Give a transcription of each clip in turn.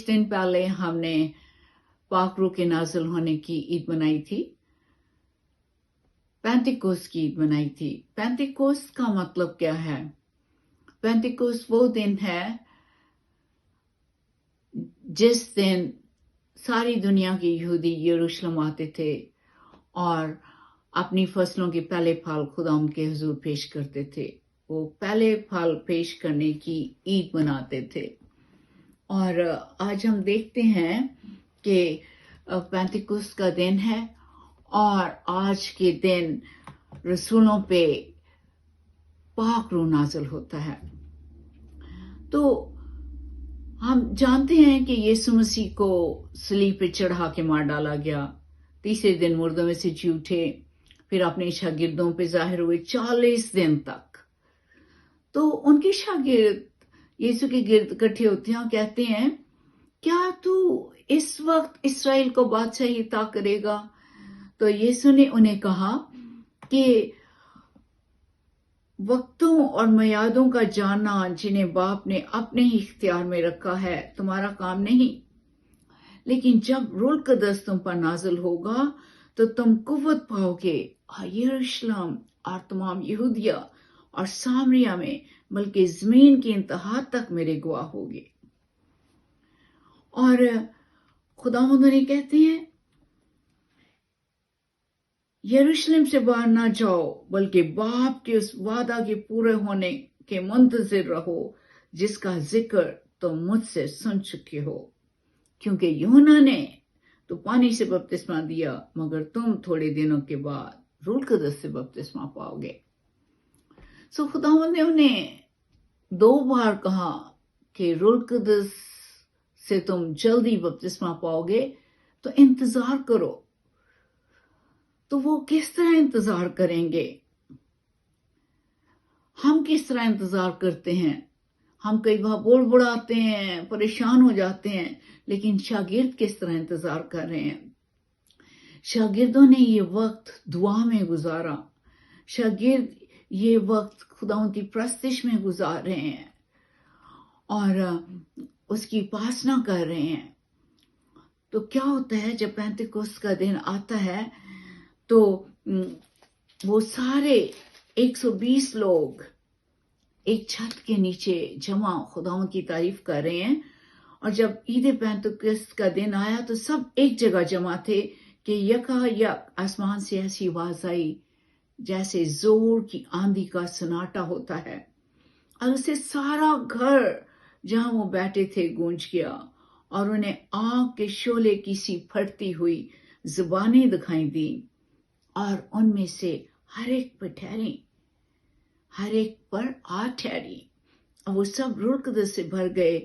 दिन पहले हमने पाक रूह के नाजिल होने की ईद मनाई थी, पेंटिकोस्ट की ईद मनाई थी। पेंटिकोस्ट का मतलब क्या है? पेंटिकोस्ट वो दिन है जिस दिन सारी दुनिया के यहूदी यरूशलेम आते थे और अपनी फसलों के पहले फल खुदा उनके हुजूर पेश करते थे। वो पहले फल पेश करने की ईद मनाते थे। और आज हम देखते हैं कि पेंटिकोस्ट का दिन है और आज के दिन रसूलों पे पाक रूह नाज़िल होता है। तो हम जानते हैं कि यीशु मसीह को सलीब पे चढ़ा के मार डाला गया, तीसरे दिन मुर्दों में से जी उठे, फिर अपने शागिर्दों पे जाहिर हुए 40 दिन तक। तो उनके शागिर्द यीशु के गिर्द इकट्ठे होते हैं और कहते हैं, क्या तू इस वक्त इसराइल को बादशाही अता करेगा? तो यीशु ने उन्हें कहा कि वक्तों और मियादों का जानना जिन्हें बाप ने अपने ही इख्तियार में रखा है तुम्हारा काम नहीं, लेकिन जब रूह कुद्दस तुम पर नाजिल होगा तो तुम कुव्वत पाओगे और यरूशलेम और तमाम यहूदिया और सामरिया में बल्कि जमीन की इंतहा तक मेरे गवाह होगे। और खुदावंद ने कहते हैं, यरूशलेम से बाहर ना जाओ बल्कि बाप के उस वादा के पूरे होने के मुंतजिर रहो जिसका जिक्र तुम मुझसे सुन चुके हो, क्योंकि यूहन्ना ने तो पानी से बपतिस्मा दिया मगर तुम थोड़े दिनों के बाद रूह कुद्दस से बपतिस्मा पाओगे। सो खुदावंद ने उन्हें 2 बार कहा कि रूह कुद्दस से तुम जल्दी बपतिस्मा पाओगे, तो इंतजार करो। तो वो किस तरह इंतजार करेंगे? हम किस तरह इंतजार करते हैं? हम कई बार बोल बुड़ाते हैं, परेशान हो जाते हैं, लेकिन शागिर्द किस तरह इंतजार कर रहे हैं? शागिर्दों ने ये वक्त दुआ में गुजारा, शागिर्द ये वक्त खुदावंद की प्रस्तिश में गुजार रहे हैं और उसकी उपासना कर रहे हैं। तो क्या होता है जब पेंतिकोस्त का दिन आता है तो वो सारे 120 लोग एक छत के नीचे जमा खुदावंद की तारीफ कर रहे हैं। और जब ईद पेंतिकोस्त का दिन आया तो सब एक जगह जमा थे कि यकायक आसमान से ऐसी आवाज आई जैसे जोर की आंधी का सन्नाटा होता है, और उसे सारा घर जहां वो बैठे थे गूंज गया और उन्हें आग के शोले की सी फटती हुई जुबानें दिखाई दी और उनमें से हर एक पर ठहरी, हर एक पर आ ठहरी। और वो सब रूह कुद्दस से भर गए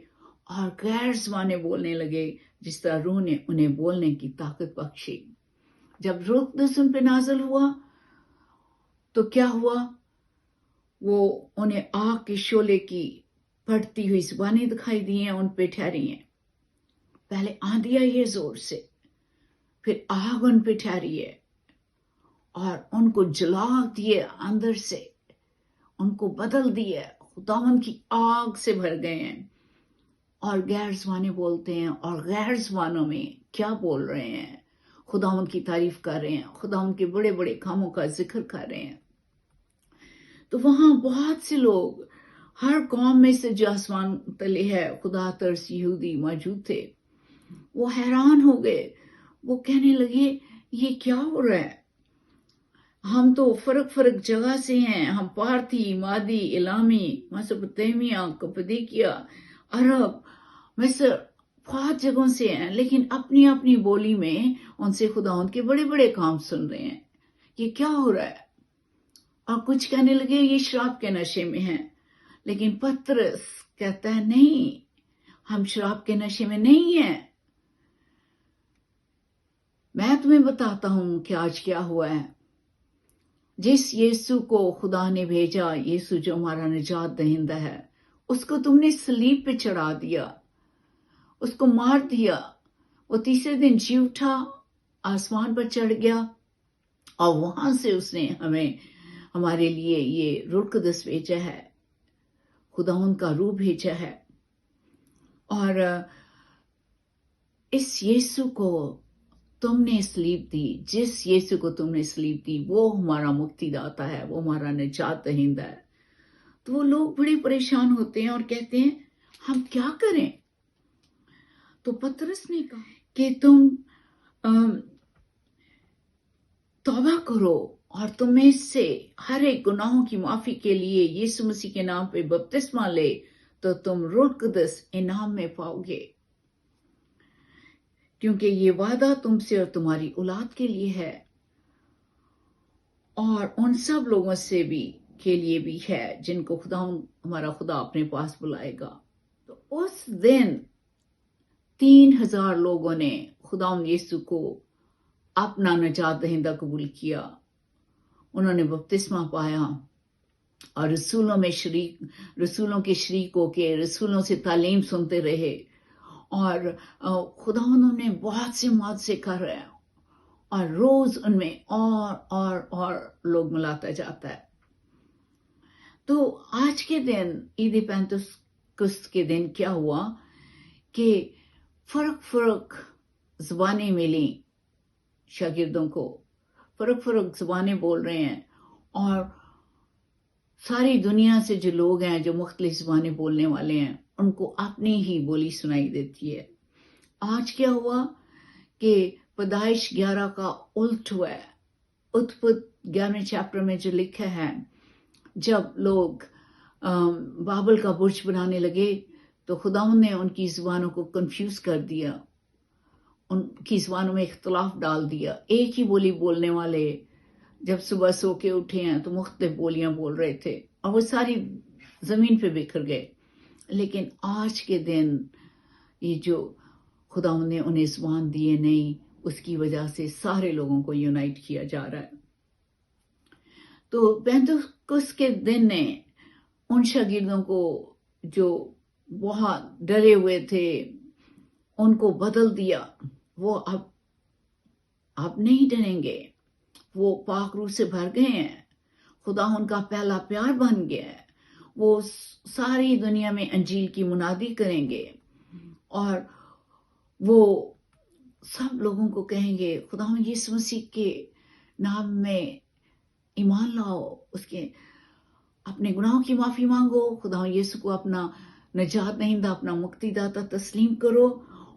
और गैर ज़बानें बोलने लगे जिस तरह रूह ने उन्हें बोलने की ताकत बख्शी। जब रूह कुद्दस उन पे नाजिल हुआ तो क्या हुआ? वो उन्हें आग के शोले की फटती हुई जुबानें दिखाई दी हैं, उन पे ठहरी हैं। पहले आंधी आई है जोर से, फिर आग उन पे ठहरी है और उनको जला दिए, अंदर से उनको बदल दिए, खुदावंद की आग से भर गए हैं और गैर ज़बानें बोलते हैं। और गैर ज़बानों में क्या बोल रहे हैं? खुदावंद की तारीफ कर रहे हैं, खुदावंद के बड़े बड़े कामों का जिक्र कर रहे हैं। तो वहां बहुत से लोग हर कौम में से जो आसमान तले है खुदा तरस यहूदी मौजूद थे। वो हैरान हो गए, वो कहने लगे ये क्या हो रहा है? हम तो फर्क फर्क जगह से हैं, हम पार्थी, मादी, इलामी, मेसोपोटामिया, कप्पदोकिया, अरब, मिस्र, बहुत जगहों से हैं, लेकिन अपनी अपनी बोली में उनसे खुदावंद के बड़े बड़े काम सुन रहे हैं। ये क्या हो रहा है? और कुछ कहने लगे ये शराब के नशे में हैं, लेकिन पतरस कहता है नहीं, हम शराब के नशे में नहीं हैं। मैं तुम्हें बताता हूं कि आज क्या हुआ है। जिस यीशु को खुदा ने भेजा, यीशु जो हमारा निजात दहिंदा है, उसको तुमने सलीब पे चढ़ा दिया, उसको मार दिया। वो तीसरे दिन जी उठा, आसमान पर चढ़ गया और वहां से उसने हमें हमारे लिए ये रूह कुद्दस भेजा है, खुदावंद का रूह भेजा है। और इस यीशु को तुमने सलीब दी, जिस यीशु को तुमने सलीब दी वो हमारा मुक्तिदाता है, वो हमारा निजात दहिंदा है। तो वो लोग बड़े परेशान होते हैं और कहते हैं हम क्या करें। तो पतरस ने कहा कि तुम तौबा करो और तुम्हें से हर एक गुनाहों की माफी के लिए यीशु मसीह के नाम पे बपतिस्मा ले, तो तुम रूह कुदस इनाम में पाओगे, क्योंकि ये वादा तुमसे और तुम्हारी औलाद के लिए है और उन सब लोगों से भी के लिए भी है जिनको खुदा हमारा खुदा अपने पास बुलाएगा। तो उस दिन 3000 लोगों ने खुदा यीशु को अपना निजात दहिंदा कबूल किया। उन्होंने बपतिस्मा पाया और रसूलों के शरीक होके रसूलों से तालीम सुनते रहे और खुदा उन्होंने बहुत से मुआवजे कर रहे हैं और रोज उनमें और लोग मिलाता जाता है। तो आज के दिन ईद पेंतुकुस्त के दिन क्या हुआ कि फर्क ज़बानें मिली शागिर्दों को, फर्क ज़बानें बोल रहे हैं और सारी दुनिया से जो लोग हैं जो मुख्तलिफ ज़बानें बोलने वाले हैं उनको अपनी ही बोली सुनाई देती है। आज क्या हुआ कि पैदाइश 11 का उल्ट हुआ है। उत्पत्ति 11वें चैप्टर में जो लिखा है, जब लोग बाबल का बुर्ज बनाने लगे तो खुदावंद ने उनकी ज़ुबानों को कंफ्यूज कर दिया, उनकी ज़ुबानों में इख्तलाफ डाल दिया। एक ही बोली बोलने वाले जब सुबह सो के उठे हैं तो मुख्तलिफ बोलियां बोल रहे थे और वो सारी जमीन पे बिखर गए। लेकिन आज के दिन ये जो खुदावंद ने उन्हें ज़ुबान दिए नहीं, उसकी वजह से सारे लोगों को यूनाइट किया जा रहा है। तो पेंतुकुस्त के दिन ने उन शागिर्दों को जो बहुत डरे हुए थे उनको बदल दिया। वो अब नहीं डरेंगे, वो पाक रूह से भर गए हैं, खुदा उनका पहला प्यार बन गया है। वो सारी दुनिया में अंजील की मुनादी करेंगे और वो सब लोगों को कहेंगे खुदा यीशु मसीह के नाम में ईमान लाओ, उसके अपने गुनाहों की माफी मांगो, खुदा यीशु को अपना निजात दहिंदा, अपना मुक्तिदाता तस्लीम करो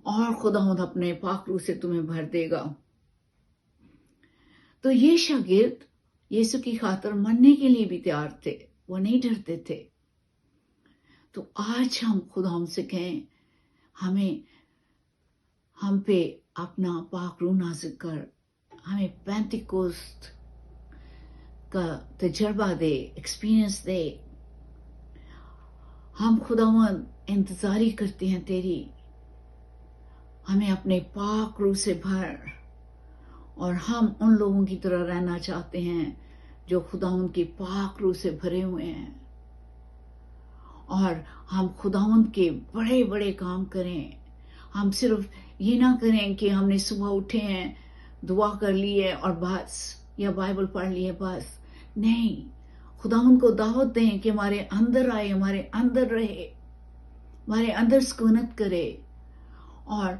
और खुदावंद अपने पाक रूह से तुम्हें भर देगा। तो ये शागिर्द यीशु की खातिर मरने के लिए भी तैयार थे, वो नहीं डरते थे। तो आज हम खुदा से कहें हम पे अपना पाक रूह नाज़िल कर, हमें पेंतिकोस्त का तजर्बा दे, एक्सपीरियंस दे। हम खुदावंद इंतजारी करते हैं तेरी, हमें अपने पाक रूह से भर और हम उन लोगों की तरह रहना चाहते हैं जो खुदावंद के पाक रूह से भरे हुए हैं और हम खुदावंद के बड़े बड़े काम करें। हम सिर्फ ये ना करें कि हमने सुबह उठे हैं, दुआ कर ली है और बस, या बाइबल पढ़ ली है बस। नहीं, खुदावंद को दावत दें कि हमारे अंदर आए, हमारे अंदर रहे, हमारे अंदर सुकूनत करे और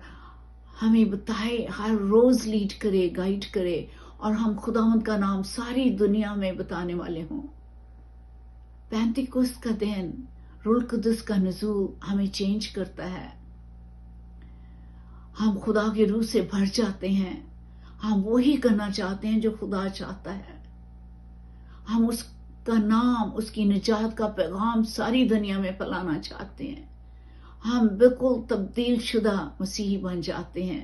हमें बताए, हर रोज लीड करे, गाइड करे और हम खुदावंद का नाम सारी दुनिया में बताने वाले हों। पेंतिकुस्त का दिन, रूह कुदस का नुज़ूल हमें चेंज करता है। हम खुदा के रूह से भर जाते हैं, हम वही करना चाहते हैं जो खुदा चाहता है। हम उसका नाम, उसकी निजात का पैगाम सारी दुनिया में फैलाना चाहते हैं। हम बिल्कुल तब्दील शुदा मसीही बन जाते हैं।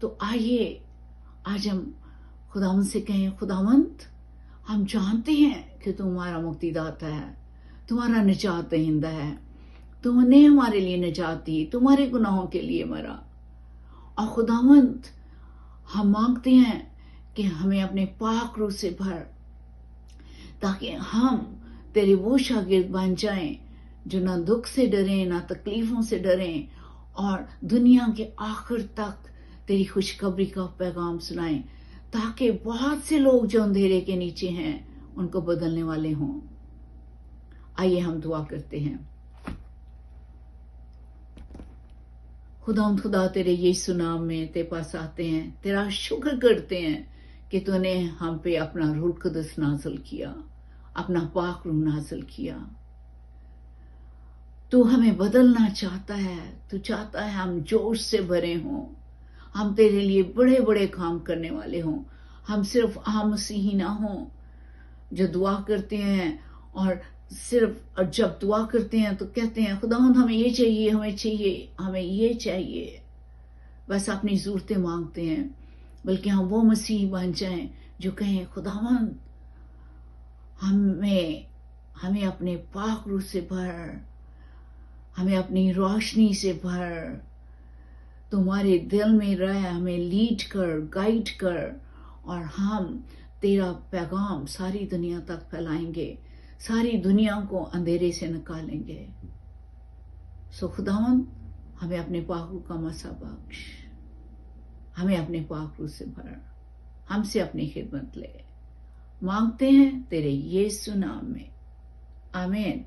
तो आइए आज हम खुदावंद से कहें, खुदावंद हम जानते हैं कि तुम हमारा मुक्तिदाता है, तुम्हारा निजात दहिंदा है, तुमने हमारे लिए निजात दी, तुम्हारे गुनाहों के लिए मरा। और खुदावंद हम मांगते हैं कि हमें अपने पाक रूह से भर, ताकि हम तेरे वो शागिर्द बन जाएं जो ना दुख से डरें, ना तकलीफों से डरें और दुनिया के आखिर तक तेरी खुशखबरी का पैगाम सुनाएं, ताकि बहुत से लोग जो अंधेरे के नीचे हैं उनको बदलने वाले हों। आइए हम दुआ करते हैं। खुदा तेरे यीशु नाम में तेरे पास आते हैं, तेरा शुक्र करते हैं कि तूने हम पे अपना रूह कुदस नाज़िल किया, अपना पाक रूह नाज़िल किया। तू हमें बदलना चाहता है, तू चाहता है हम जोश से भरे हों, हम तेरे लिए बड़े बड़े काम करने वाले हों, हम सिर्फ आम मसीही ना हों जो दुआ करते हैं और सिर्फ जब दुआ करते हैं तो कहते हैं खुदावंद हमें ये चाहिए, हमें चाहिए, हमें ये चाहिए, बस अपनी ज़रूरतें मांगते हैं। बल्कि हम वो मसीह बन जाएं जो कहें खुदावंद हमें अपने पाक रूह से भर, हमें अपनी रोशनी से भर, तुम्हारे दिल में रह, हमें लीड कर, गाइड कर, और हम तेरा पैगाम सारी दुनिया तक फैलाएंगे, सारी दुनिया को अंधेरे से निकालेंगे। सो खुदावंद हमें अपने पाक रूह का मसा बख्श, हमें अपने पाक रूह से भर, हमसे अपनी खिदमत ले, मांगते हैं तेरे यीशु नाम में, आमीन।